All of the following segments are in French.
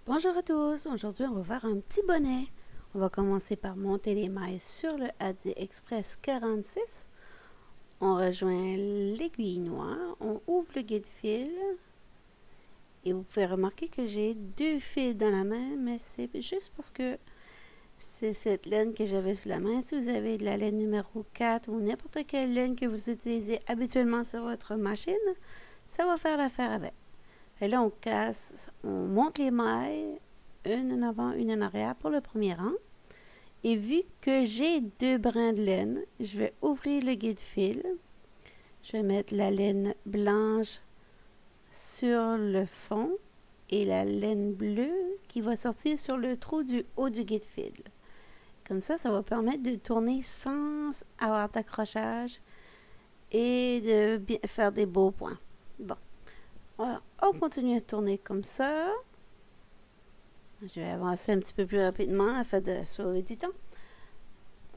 Bonjour à tous, aujourd'hui on va faire un petit bonnet. On va commencer par monter les mailles sur le Adzi Express 46. On rejoint l'aiguille noire, on ouvre le guide-fil et vous pouvez remarquer que j'ai deux fils dans la main, mais c'est juste parce que c'est cette laine que j'avais sous la main. Si vous avez de la laine numéro 4 ou n'importe quelle laine que vous utilisez habituellement sur votre machine, ça va faire l'affaire avec. Et là, on monte les mailles, une en avant, une en arrière pour le premier rang. Et vu que j'ai deux brins de laine, je vais ouvrir le guide-fil. Je vais mettre la laine blanche sur le fond et la laine bleue qui va sortir sur le trou du haut du guide-fil. Comme ça va permettre de tourner sans avoir d'accrochage et de bien faire des beaux points. Bon. Alors, on continue à tourner comme ça. Je vais avancer un petit peu plus rapidement afin de sauver du temps.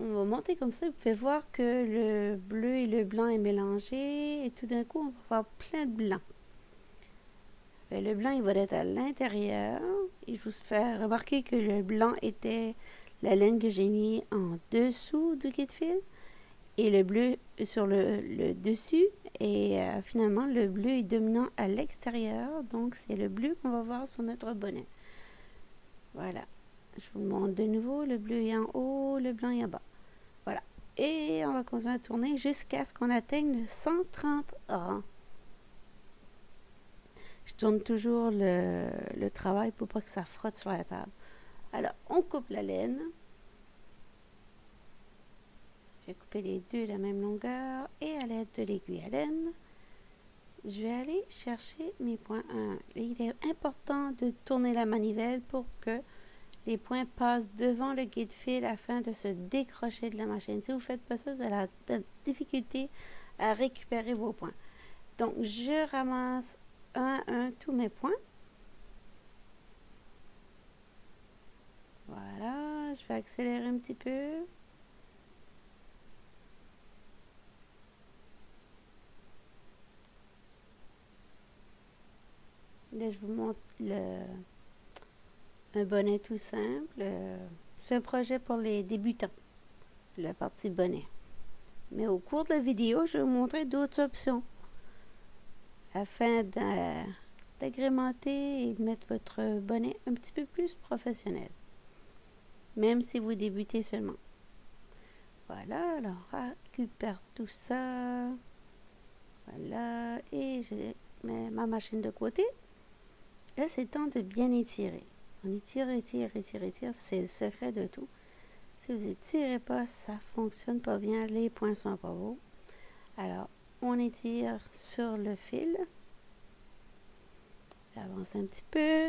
On va monter comme ça. Vous pouvez voir que le bleu et le blanc est mélangé. Et tout d'un coup, on va avoir plein de blanc. Le blanc, il va être à l'intérieur. Et je vous fais remarquer que le blanc était la laine que j'ai mis en dessous du guide-fil. Et le bleu sur le dessus. Et finalement, le bleu est dominant à l'extérieur. Donc, c'est le bleu qu'on va voir sur notre bonnet. Voilà. Je vous le montre de nouveau. Le bleu est en haut, le blanc est en bas. Voilà. Et on va continuer à tourner jusqu'à ce qu'on atteigne le 130 rangs. Je tourne toujours le travail pour pas que ça frotte sur la table. Alors, on coupe la laine. Je vais couper les deux de la même longueur et à l'aide de l'aiguille à laine, je vais aller chercher mes points 1. Il est important de tourner la manivelle pour que les points passent devant le guide-fil afin de se décrocher de la machine. Si vous ne faites pas ça, vous allez avoir de difficulté à récupérer vos points. Donc, je ramasse un à un tous mes points. Voilà, je vais accélérer un petit peu. Là, je vous montre un bonnet tout simple. C'est un projet pour les débutants, la partie bonnet. Mais au cours de la vidéo, je vais vous montrer d'autres options afin d'agrémenter et mettre votre bonnet un petit peu plus professionnel, même si vous débutez seulement. Voilà, alors récupère tout ça. Voilà, et je mets ma machine de côté. Là, c'est temps de bien étirer. On étire, étire, étire, étire. C'est le secret de tout. Si vous étirez pas, ça fonctionne pas bien. Les points sont pas beaux. Alors, on étire sur le fil. J'avance un petit peu.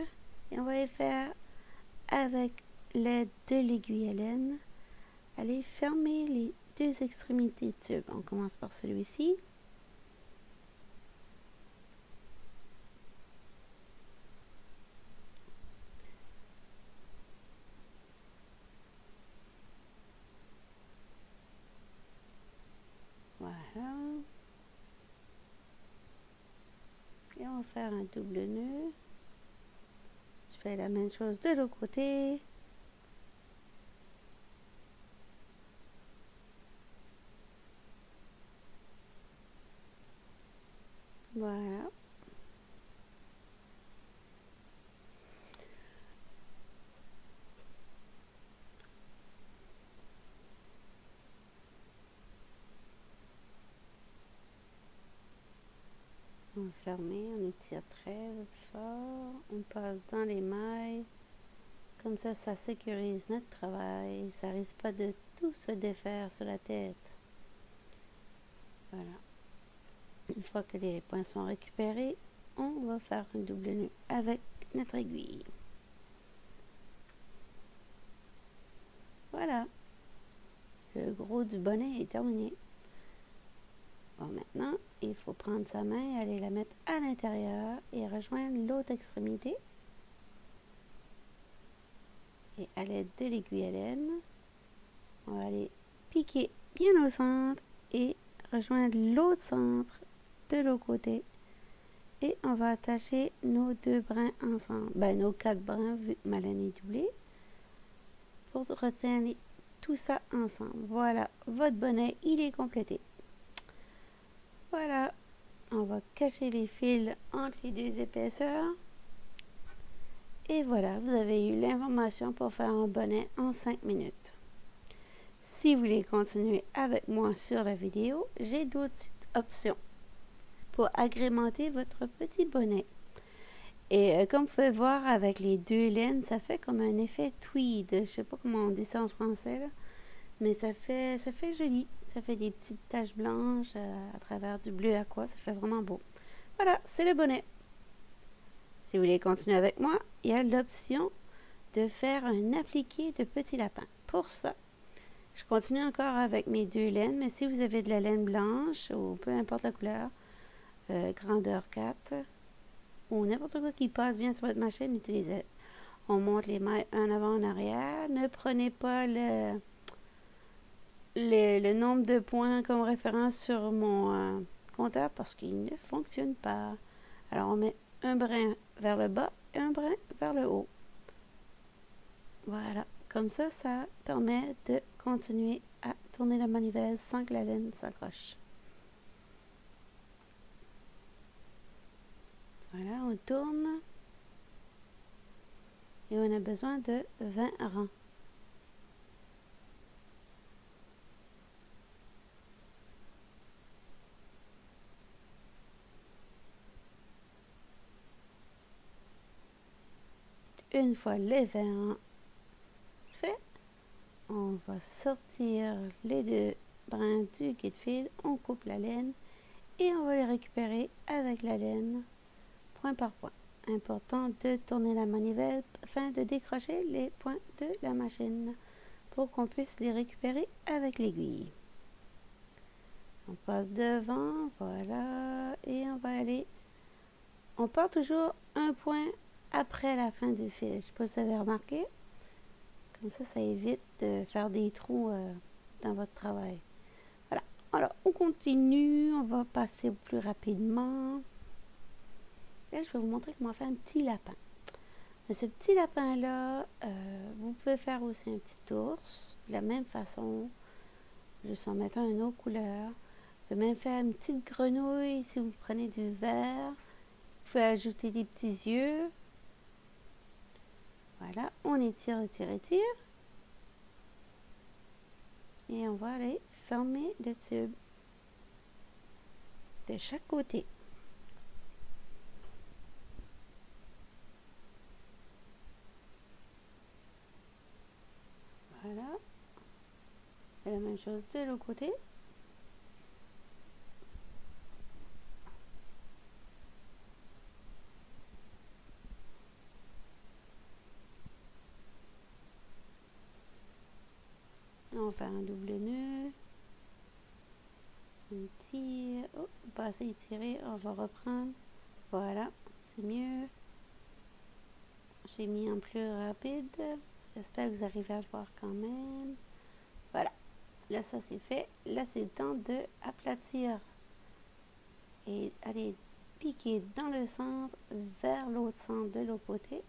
Et on va les faire avec l'aide de l'aiguille à laine. Allez fermer les deux extrémités de tube. On commence par celui-ci. Voilà. Et on va faire un double nœud. Je fais la même chose de l'autre côté. Voilà. On va fermer, on étire très fort, on passe dans les mailles. Comme ça sécurise notre travail. Ça risque pas de tout se défaire sur la tête. Voilà. Une fois que les points sont récupérés, on va faire un double nœud avec notre aiguille. Voilà. Le gros du bonnet est terminé. Bon, maintenant, il faut prendre sa main et aller la mettre à l'intérieur et rejoindre l'autre extrémité. Et à l'aide de l'aiguille à laine, on va aller piquer bien au centre et rejoindre l'autre centre de l'autre côté. Et on va attacher nos 2 brins ensemble. Ben, nos 4 brins, vu que ma laine est doublée. Pour retenir tout ça ensemble. Voilà, votre bonnet, il est complété. Voilà, on va cacher les fils entre les 2 épaisseurs. Et voilà, vous avez eu l'information pour faire un bonnet en 5 minutes. Si vous voulez continuer avec moi sur la vidéo, j'ai d'autres options pour agrémenter votre petit bonnet. Et comme vous pouvez voir avec les 2 laines, ça fait comme un effet tweed. Je ne sais pas comment on dit ça en français, là, mais ça fait joli. Ça fait des petites taches blanches à travers du bleu aqua. Ça fait vraiment beau. Voilà, c'est le bonnet. Si vous voulez continuer avec moi, il y a l'option de faire un appliqué de petits lapins. Pour ça, je continue encore avec mes 2 laines, mais si vous avez de la laine blanche ou peu importe la couleur, grandeur 4 ou n'importe quoi qui passe bien sur votre machine, utilisez. On monte les mailles en avant, en arrière. Ne prenez pas le nombre de points comme référence sur mon compteur parce qu'il ne fonctionne pas. Alors, on met un brin vers le bas et un brin vers le haut. Voilà. Comme ça, ça permet de continuer à tourner la manivelle sans que la laine s'accroche. Voilà, on tourne. Et on a besoin de 20 rangs. Une fois les 20 rangs faits, on va sortir les 2 brins du guide fil, on coupe la laine et on va les récupérer avec la laine, point par point. Important de tourner la manivelle afin de décrocher les points de la machine pour qu'on puisse les récupérer avec l'aiguille. On passe devant, voilà, et on va aller. On part toujours un point après la fin du fil. Je ne sais pas si vous avez remarqué. Comme ça évite de faire des trous dans votre travail. Voilà. Alors, on continue. On va passer plus rapidement. Là, je vais vous montrer comment faire un petit lapin. Mais ce petit lapin-là, vous pouvez faire aussi un petit ours. De la même façon, juste en mettant une autre couleur. Vous pouvez même faire une petite grenouille si vous prenez du vert. Vous pouvez ajouter des petits yeux. Voilà, on étire, étire, étire. Et on va aller fermer le tube de chaque côté. Voilà. Et la même chose de l'autre côté. On va faire un double nœud. On tire. Oh, pas assez étiré. On va reprendre. Voilà, c'est mieux. J'ai mis en plus rapide. J'espère que vous arrivez à le voir quand même. Voilà. Là, ça c'est fait. Là, c'est le temps de aplatir et aller piquer dans le centre vers l'autre centre de l'autre côté.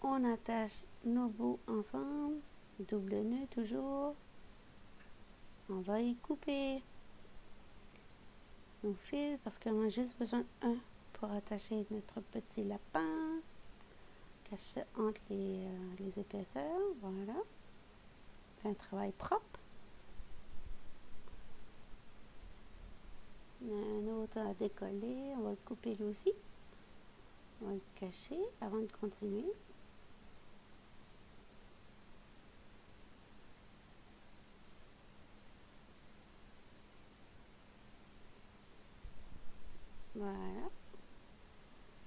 On attache nos bouts ensemble. Double nœud toujours. On va y couper nos fils parce qu'on a juste besoin d'un pour attacher notre petit lapin. Caché entre les épaisseurs. Voilà. Fait un travail propre. On a un autre à décoller. On va le couper lui aussi. On va le cacher avant de continuer. Voilà.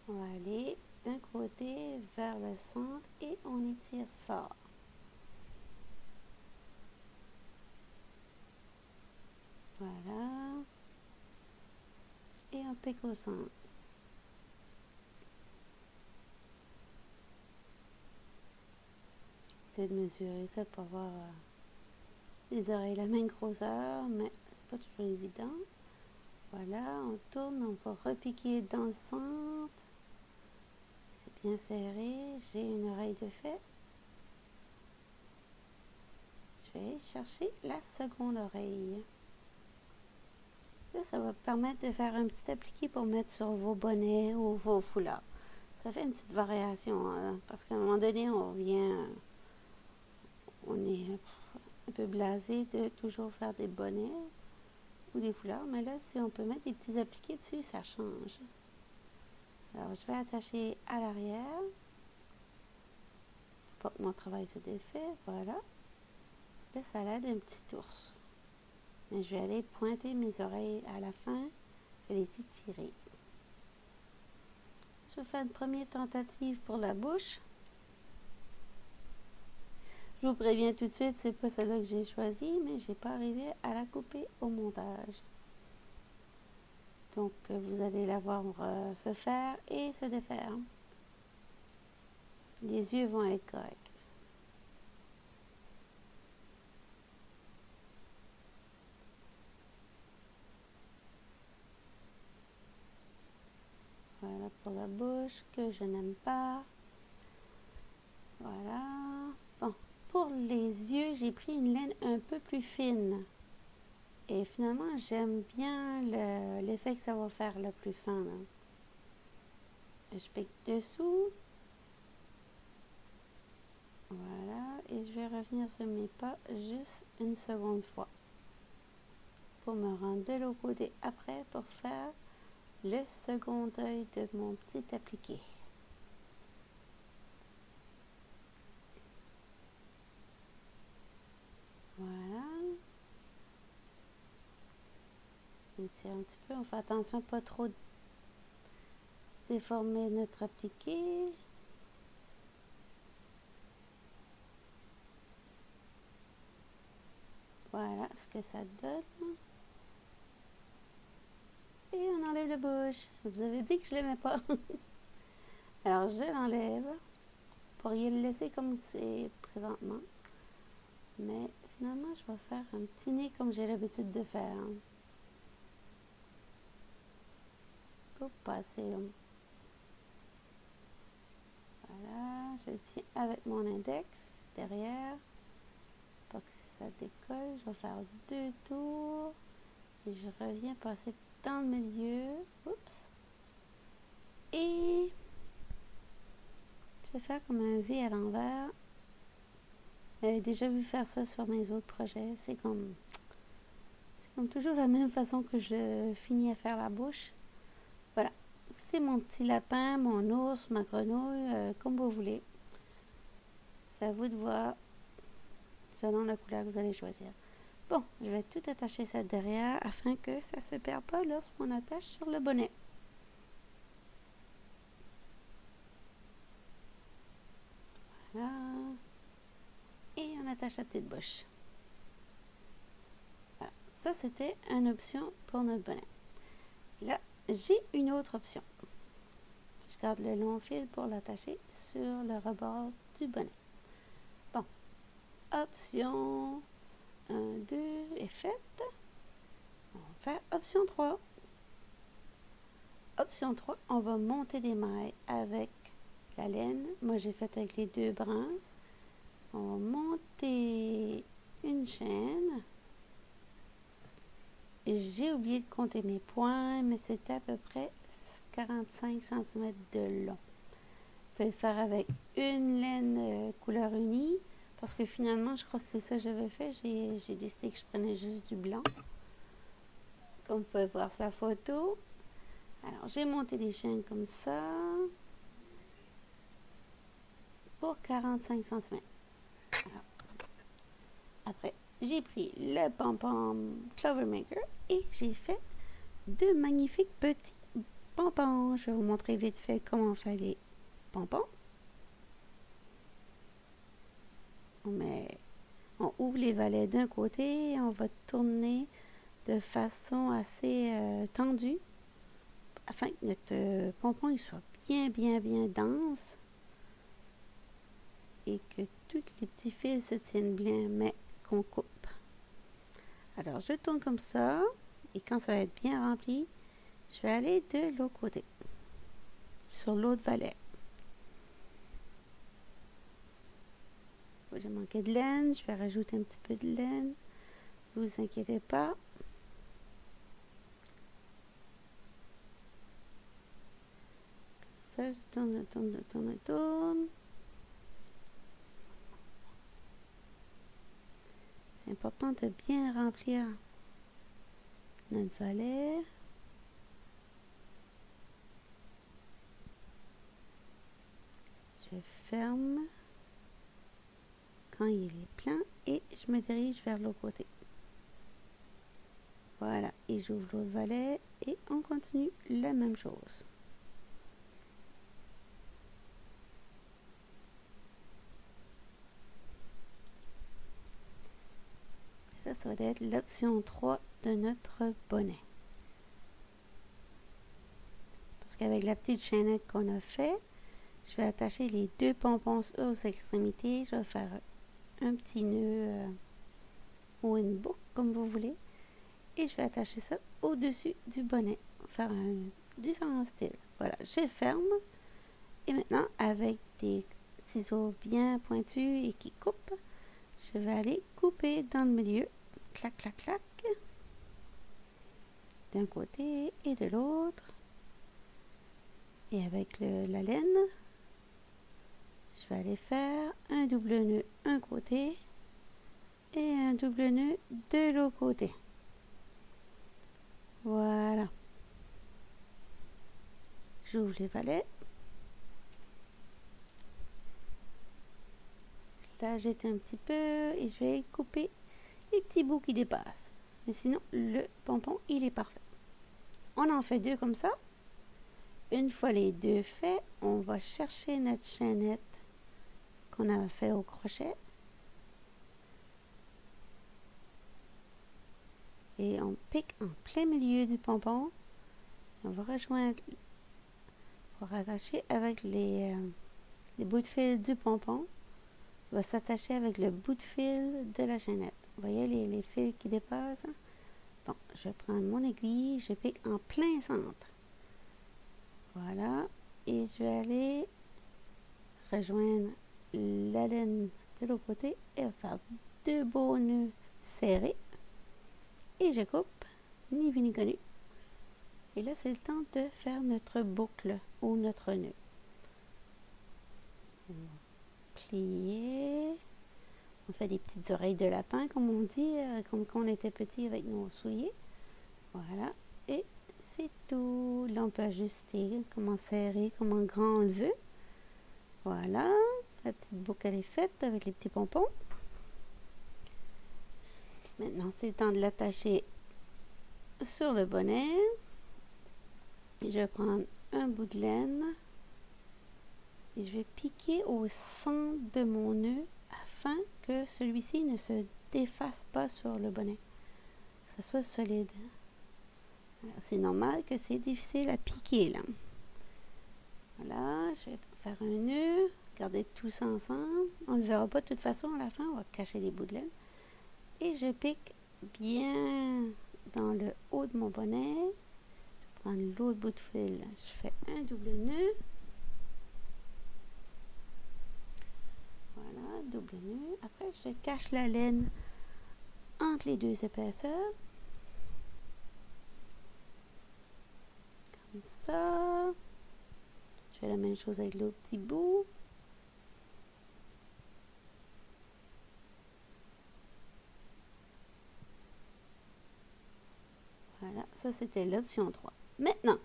On va aller d'un côté vers le centre et on étire fort. Voilà. Et on pique au centre. C'est de mesurer ça pour avoir les oreilles la même grosseur, mais c'est pas toujours évident. Voilà, on tourne, on va repiquer dans le centre. C'est bien serré. J'ai une oreille de fait. Je vais chercher la seconde oreille. Là, ça va permettre de faire un petit appliqué pour mettre sur vos bonnets ou vos foulards. Ça fait une petite variation, hein, parce qu'à un moment donné, on est un peu blasé de toujours faire des bonnets ou des foulards, mais là, si on peut mettre des petits appliqués dessus, ça change. Alors, je vais attacher à l'arrière pour que mon travail se défait. Voilà. Là, ça a l'air d'un petit ours. Mais je vais aller pointer mes oreilles à la fin. Je vais les étirer. Je vais faire une première tentative pour la bouche. Je vous préviens tout de suite, c'est pas celle-là que j'ai choisie, mais j'ai pas arrivé à la couper au montage. Donc, vous allez la voir se faire et se défaire. Les yeux vont être corrects. Voilà pour la bouche que je n'aime pas. Voilà. Bon, pour les yeux, j'ai pris une laine un peu plus fine. Et finalement, j'aime bien l'effet que ça va faire le plus fin. Là. Je pique dessous. Voilà. Et je vais revenir sur mes pas juste une seconde fois. Pour me rendre de l'autre côté après pour faire le second œil de mon petit appliqué. Voilà. On étire un petit peu. On fait attention pas trop déformer notre appliqué. Voilà ce que ça donne. Et on enlève la bouche. Vous avez dit que je l'aimais pas. Alors je l'enlève. Vous pourriez le laisser comme c'est présentement. Mais finalement, je vais faire un petit nez comme j'ai l'habitude de faire. Pour passer. Voilà, je le tiens avec mon index derrière. Pour que ça décolle, je vais faire 2 tours. Et je reviens passer dans le milieu. Oups. Et je vais faire comme un V à l'envers. J'avais déjà vu faire ça sur mes autres projets. C'est comme toujours la même façon que je finis à faire la bouche. Voilà. C'est mon petit lapin, mon ours, ma grenouille, comme vous voulez. C'est à vous de voir selon la couleur que vous allez choisir. Bon, je vais tout attacher ça derrière afin que ça ne se perde pas lorsqu'on attache sur le bonnet. Voilà. Et on attache la petite bouche. Voilà. Ça, c'était une option pour notre bonnet. Là, j'ai une autre option. Je garde le long fil pour l'attacher sur le rebord du bonnet. Bon. Option 1, 2 est faite. On va faire option 3. Option 3, on va monter des mailles avec la laine. Moi, j'ai fait avec les 2 brins. On va monter une chaîne. J'ai oublié de compter mes points, mais c'était à peu près 45 cm de long. Vous pouvez le faire avec une laine couleur unie, parce que finalement, je crois que c'est ça que j'avais fait. J'ai décidé que je prenais juste du blanc. Comme vous pouvez voir sur la photo. Alors, j'ai monté les chaînes comme ça pour 45 cm. Alors, après, j'ai pris le pom-pom Clover Maker et j'ai fait 2 magnifiques petits pompons. Je vais vous montrer vite fait comment on fait les pompons. On ouvre les valets d'un côté et on va tourner de façon assez tendue afin que notre pompon il soit bien dense et que tous les petits fils se tiennent bien, mais qu'on coupe. Alors, je tourne comme ça. Et quand ça va être bien rempli, je vais aller de l'autre côté, sur l'autre volet. J'ai manqué de laine, je vais rajouter un petit peu de laine. Ne vous inquiétez pas. Comme ça, je tourne. C'est important de bien remplir notre volet. Je ferme quand il est plein et je me dirige vers l'autre côté. Voilà, et j'ouvre l'autre volet et on continue la même chose. Ça va être l'option 3 de notre bonnet. Parce qu'avec la petite chaînette qu'on a fait, je vais attacher les deux pompons aux extrémités. Je vais faire un petit nœud ou une boucle, comme vous voulez. Et je vais attacher ça au-dessus du bonnet. Faire un différent style. Voilà, je ferme. Et maintenant, avec des ciseaux bien pointus et qui coupent, je vais aller couper dans le milieu. Clac, clac, clac. D'un côté et de l'autre. Et avec la laine, je vais aller faire un double nœud un côté et un double nœud de l'autre côté. Voilà. J'ouvre les valets. Là, j'étais un petit peu et je vais couper les petits bouts qui dépassent. Mais sinon, le pompon, il est parfait. On en fait deux comme ça. Une fois les deux faits, on va chercher notre chaînette qu'on a fait au crochet. Et on pique en plein milieu du pompon. On va rejoindre, on va rattacher avec les bouts de fil du pompon. On va s'attacher avec le bout de fil de la chaînette. Vous voyez les fils qui dépassent? Bon, je vais prendre mon aiguille, je pique en plein centre. Voilà. Et je vais aller rejoindre la laine de l'autre côté et faire deux beaux nœuds serrés. Et je coupe, ni vu ni connu. Et là, c'est le temps de faire notre boucle ou notre nœud. On va plier. On fait des petites oreilles de lapin, comme on dit, comme quand on était petit avec nos souliers. Voilà. Et c'est tout. Là, on peut ajuster, comment serrer, comment grand on le veut. Voilà. La petite boucle, elle est faite avec les petits pompons. Maintenant, c'est le temps de l'attacher sur le bonnet. Et je vais prendre un bout de laine et je vais piquer au centre de mon nœud afin que celui-ci ne se défasse pas sur le bonnet, que ce soit solide. C'est normal que c'est difficile à piquer là. Voilà, je vais faire un nœud, garder tout ça ensemble. On ne le verra pas de toute façon à la fin, on va cacher les bouts de laine. Et je pique bien dans le haut de mon bonnet. Je prends l'autre bout de fil, je fais un double nœud. Voilà, double nœud. Après, je cache la laine entre les deux épaisseurs. Comme ça. Je fais la même chose avec l'autre petit bout. Voilà, ça c'était l'option 3. Maintenant,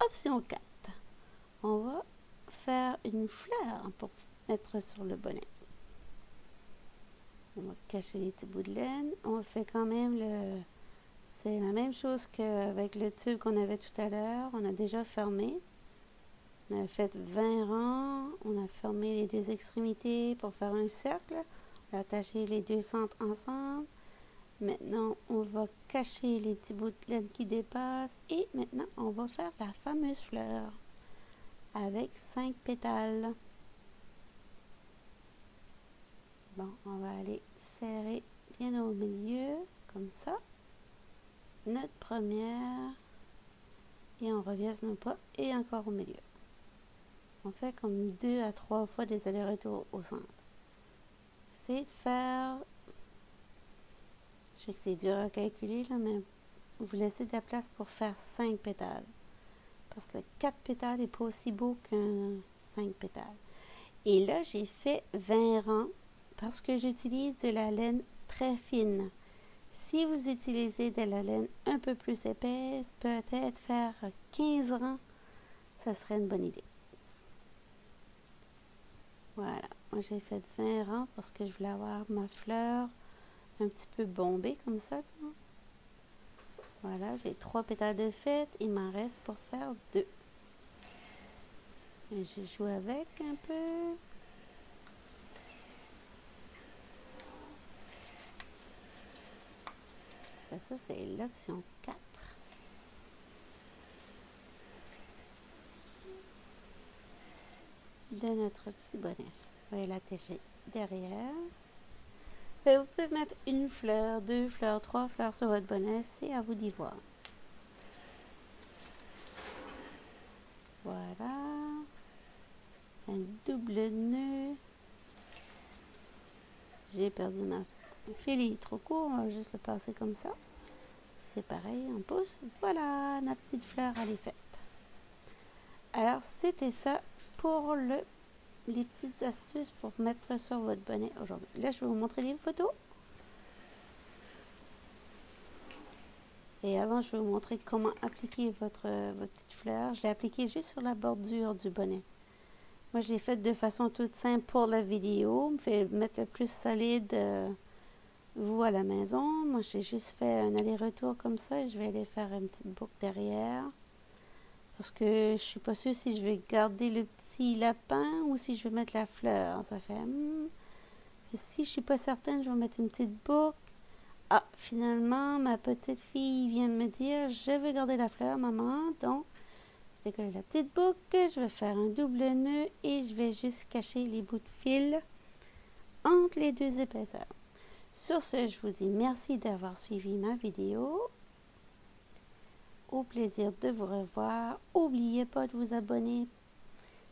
option 4. On va faire une fleur pour mettre sur le bonnet. On va cacher les petits bouts de laine. On fait quand même le... C'est la même chose qu'avec le tube qu'on avait tout à l'heure. On a déjà fermé. On a fait 20 rangs. On a fermé les deux extrémités pour faire un cercle. On a attaché les deux centres ensemble. Maintenant, on va cacher les petits bouts de laine qui dépassent. Et maintenant, on va faire la fameuse fleur avec 5 pétales. Bon, on va aller serrer bien au milieu, comme ça. notre première et on reverse nos pas et encore au milieu. On fait comme 2 à 3 fois des allers-retours au centre. Essayez de faire, je sais que c'est dur à calculer là, mais vous laissez de la place pour faire 5 pétales. Parce que 4 pétales n'est pas aussi beau qu'un 5 pétales. Et là, j'ai fait 20 rangs parce que j'utilise de la laine très fine. Si vous utilisez de la laine un peu plus épaisse, peut-être faire 15 rangs, ça serait une bonne idée. Voilà, moi j'ai fait 20 rangs parce que je voulais avoir ma fleur un petit peu bombée comme ça. Voilà, j'ai 3 pétales de fête, il m'en reste pour faire 2. Et je joue avec un peu. Ça, c'est l'option 4. De notre petit bonnet. Vous voyez l'attacher derrière. Et vous pouvez mettre une fleur, 2 fleurs, 3 fleurs sur votre bonnet. C'est à vous d'y voir. Voilà. Un double nœud. J'ai perdu ma fil, il est trop court. On va juste le passer comme ça. C'est pareil, on pousse. Voilà, ma petite fleur, elle est faite. Alors, c'était ça pour les petites astuces pour mettre sur votre bonnet aujourd'hui. Là, je vais vous montrer les photos. Et avant, je vais vous montrer comment appliquer votre petite fleur. Je l'ai appliquée juste sur la bordure du bonnet. Moi, je l'ai faite de façon toute simple pour la vidéo. Me fait mettre le plus solide, vous, à la maison. Moi, j'ai juste fait un aller-retour comme ça. Et je vais aller faire une petite boucle derrière. Parce que je suis pas sûre si je vais garder le petit lapin ou si je vais mettre la fleur. Ça fait... Si je suis pas certaine, je vais mettre une petite boucle. Ah, finalement, ma petite fille vient de me dire, je vais garder la fleur, maman. Donc, je vais coller la petite boucle, je vais faire un double nœud et je vais juste cacher les bouts de fil entre les 2 épaisseurs. Sur ce, je vous dis merci d'avoir suivi ma vidéo. Au plaisir de vous revoir. N'oubliez pas de vous abonner,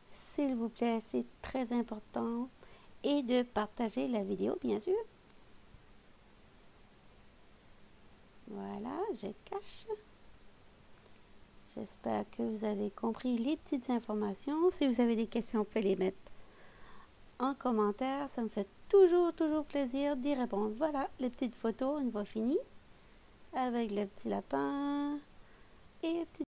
s'il vous plaît, c'est très important. Et de partager la vidéo, bien sûr. Voilà, je cache. J'espère que vous avez compris les petites informations. Si vous avez des questions, vous pouvez les mettre en commentaire. Ça me fait toujours plaisir d'y répondre. Voilà, les petites photos, une fois finies, avec le petit lapin et le petit